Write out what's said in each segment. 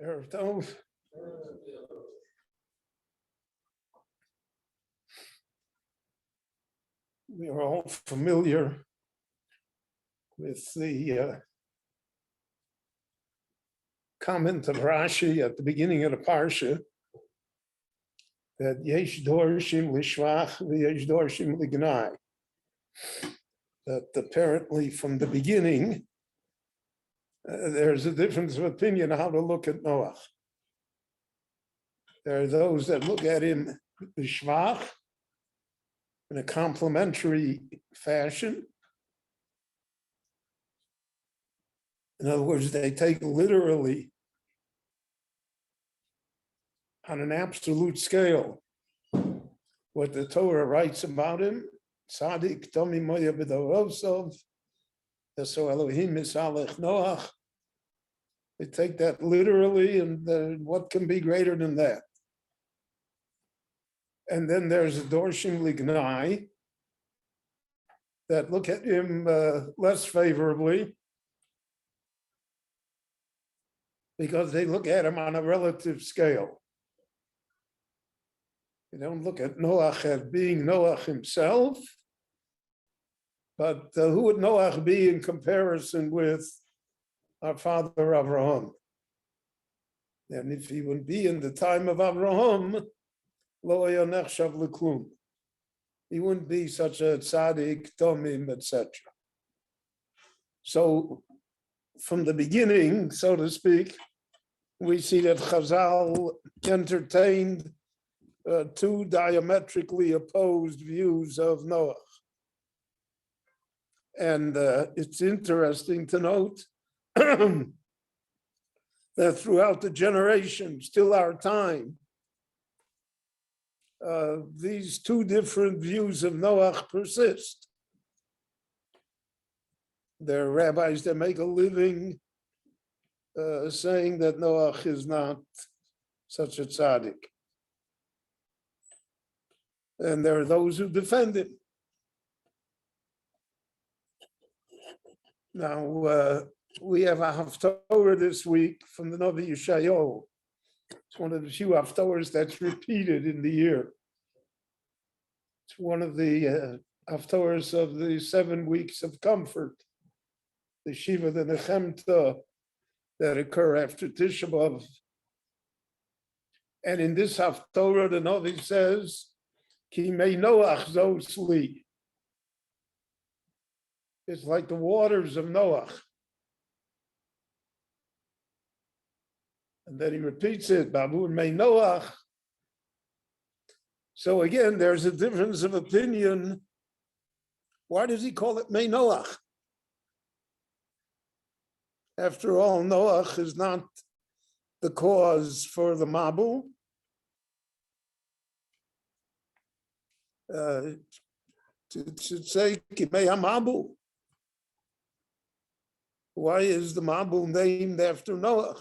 Erev Tov. We are all familiar with the comment of Rashi at the beginning of the Parsha that Yesh Dorshim Lishvach v'Yesh Dorshim Lignai. That apparently from the beginning, there's a difference of opinion how to look at Noach. There are those that look at him Lishvach in a complimentary fashion. In other words, they take literally on an absolute scale what the Torah writes about him. Tzaddik Tomi Moya B'Dorosov, so Elohim Misalech Noach. They take that literally, and what can be greater than that? And then there's a Dorshim Lignai that look at him less favorably because they look at him on a relative scale. They don't look at Noach as being Noach himself, but who would Noach be in comparison with our father Avraham? And if he would be in the time of Avraham, Lo haya nechshav l'klum. He wouldn't be such a tzaddik, tomim, etc. So from the beginning, so to speak, we see that Chazal entertained two diametrically opposed views of Noach. And it's interesting to note that throughout the generations, till our time, these two different views of Noach persist. There are rabbis that make a living saying that Noach is not such a tzaddik. And there are those who defend him. Now, we have a haftorah this week from the Navi Yeshayahu. It's one of the few haftorahs that's repeated in the year. It's one of the haftorahs of the 7 weeks of comfort, the Shiva, the Nechemta, that occur after Tisha B'Av. And in this haftorah, the Navi says, Ki mei Noach zos li. It's like the waters of Noach. And then he repeats it, Babur mei Noach. So again, there's a difference of opinion. Why does he call it mei Noach? After all, Noach is not the cause for the Mabul. It should say Kimei HaMabul. Why is the Mabul named after Noach?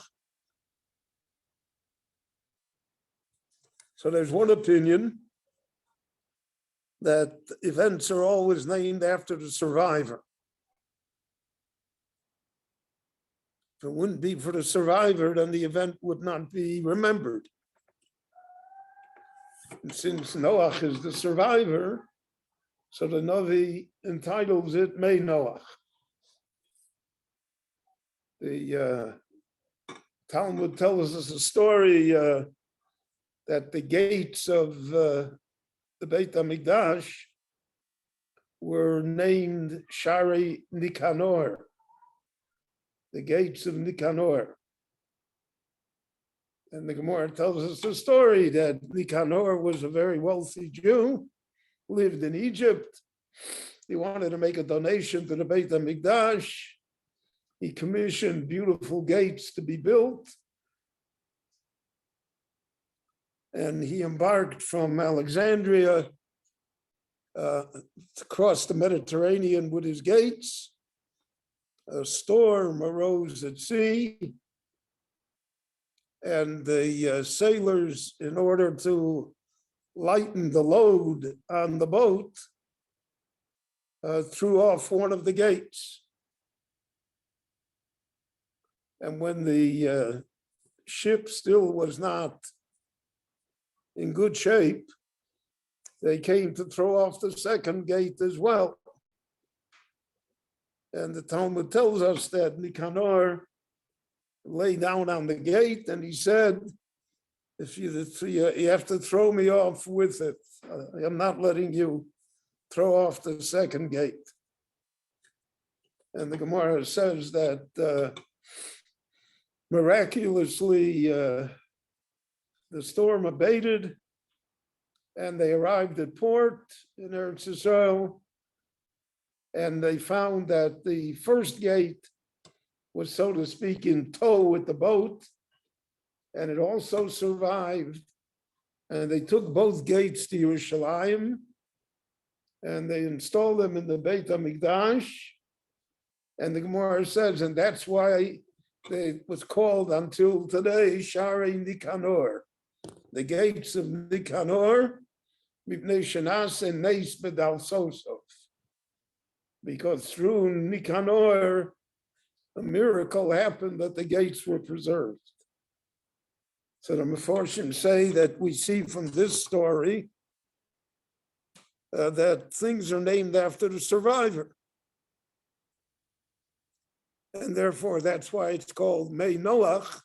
So there's one opinion that events are always named after the survivor. If it wouldn't be for the survivor, then the event would not be remembered. And since Noach is the survivor, so the Navi entitles it Mei Noach. The Talmud tells us a story that the gates of the Beit HaMikdash were named Shari Nikanor, the gates of Nikanor. And the Gemara tells us the story that Nikanor was a very wealthy Jew, lived in Egypt. He wanted to make a donation to the Beit HaMikdash. He commissioned beautiful gates to be built. And he embarked from Alexandria across the Mediterranean with his gates. A storm arose at sea. And the sailors, in order to lighten the load on the boat, threw off one of the gates. And when the ship still was not in good shape, they came to throw off the second gate as well. And the Talmud tells us that Nicanor lay down on the gate and he said, if you have to throw me off with it. I'm not letting you throw off the second gate. And the Gemara says that miraculously the storm abated and they arrived at port in Eretz Yisrael, and they found that the first gate was, so to speak, in tow with the boat, and it also survived. And they took both gates to Yerushalayim, and they installed them in the Beit HaMikdash. And the Gemara says, and that's why it was called until today, Sharei Nicanor, the gates of Nicanor, Mipnei Shenas and Neis Bedal Sosov. Because through Nicanor, a miracle happened that the gates were preserved. So the Meforshim say that we see from this story that things are named after the survivor. And therefore, that's why it's called Mei Noach,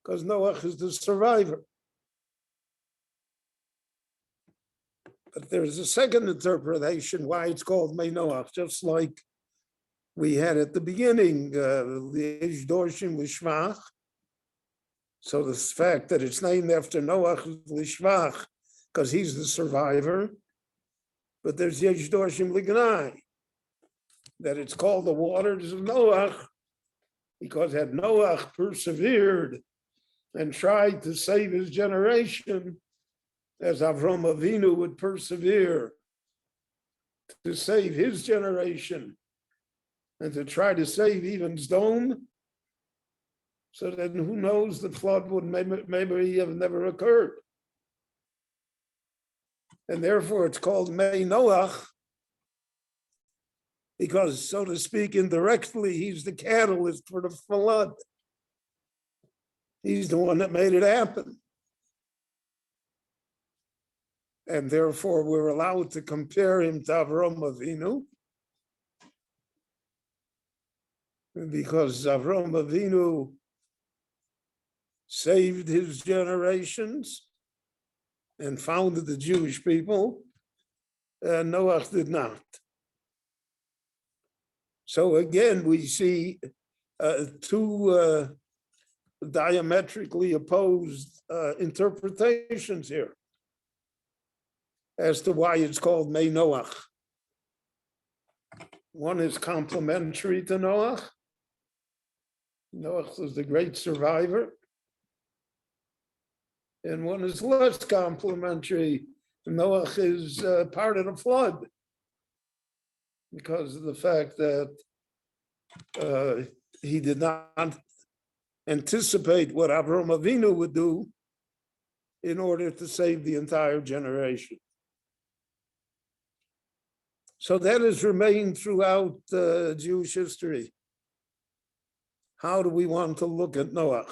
because Noach is the survivor. But there's a second interpretation why it's called Mei Noach, just like we had at the beginning, the Yesh Dorshim Lishvach. So the fact that it's named after Noach Lishvach, because he's the survivor, but there's Yesh Dorshim Lignai, that it's called the waters of Noach, because had Noach persevered and tried to save his generation, as Avram Avinu would persevere to save his generation and to try to save even Sdom, so then who knows, the flood would maybe have never occurred. And therefore it's called Mei Noach, because, so to speak, indirectly, he's the catalyst for the flood. He's the one that made it happen. And therefore, we're allowed to compare him to Avram Avinu, because Avram Avinu saved his generations and founded the Jewish people, and Noach did not. So again, we see two diametrically opposed interpretations here as to why it's called Mei Noach. One is complementary to Noach. Noach was the great survivor. And one is less complementary. Noach is part of the flood because of the fact that he did not anticipate what Avraham Avinu would do in order to save the entire generation. So that has remained throughout Jewish history. How do we want to look at Noach?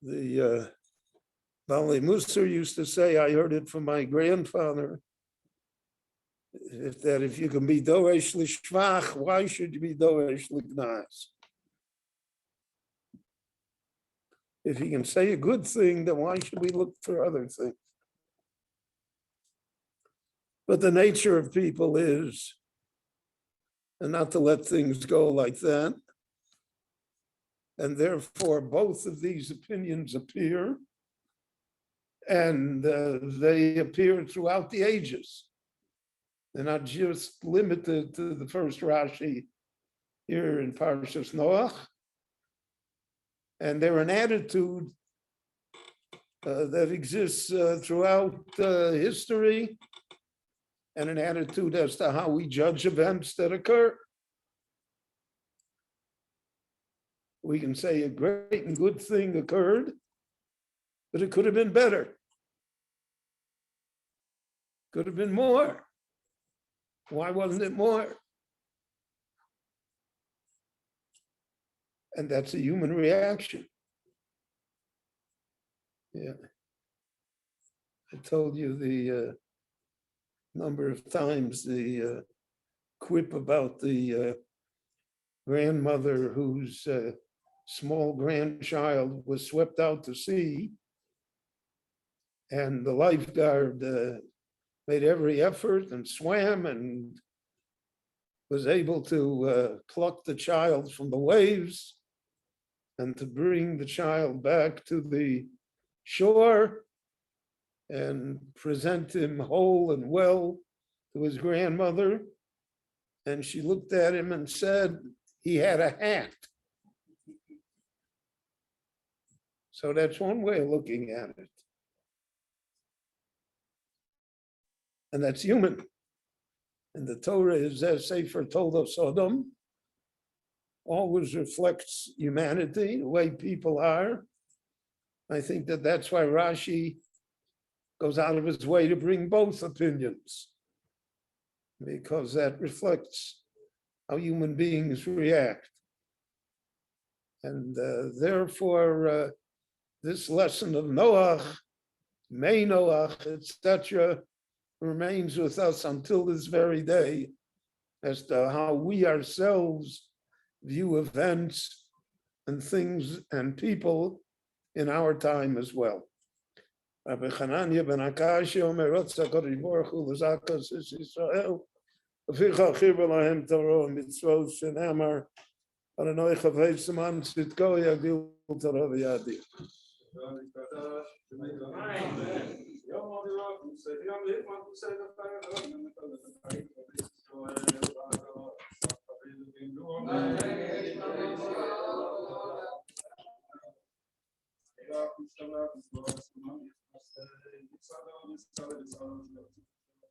The Bali Musar used to say, I heard it from my grandfather, that if you can be doesh lishvach, why should you be doesh lignas? If you can say a good thing, then why should we look for other things? But the nature of people is not to let things go like that. And therefore, both of these opinions appear, and they appear throughout the ages. They're not just limited to the first Rashi here in Parshas Noach. And they're an attitude that exists throughout history, and an attitude as to how we judge events that occur. We can say a great and good thing occurred, but it could have been better. Could have been more. Why wasn't it more? And that's a human reaction. Yeah. I told you the number of times the quip about the grandmother whose small grandchild was swept out to sea, and the lifeguard made every effort and swam and was able to pluck the child from the waves and to bring the child back to the shore and present him whole and well to his grandmother. And she looked at him and said, he had a hat. So that's one way of looking at it. And that's human. And the Torah is, as Sefer Toldot Sodom, always reflects humanity, the way people are. I think that that's why Rashi goes out of his way to bring both opinions, because that reflects how human beings react. And therefore, this lesson of Noach, May Noach, etc., remains with us until this very day as to how we ourselves view events and things and people in our time as well. Rabbi Chananya ben Akashi Omer Rotza Kodesh Baruch Hu L'Zakas Yisrael V'chicha Chibur Lahem Torah Mitzvot Shenamar Adonai Chavei Siman Tzidko Yagdil Torah V'Yadil.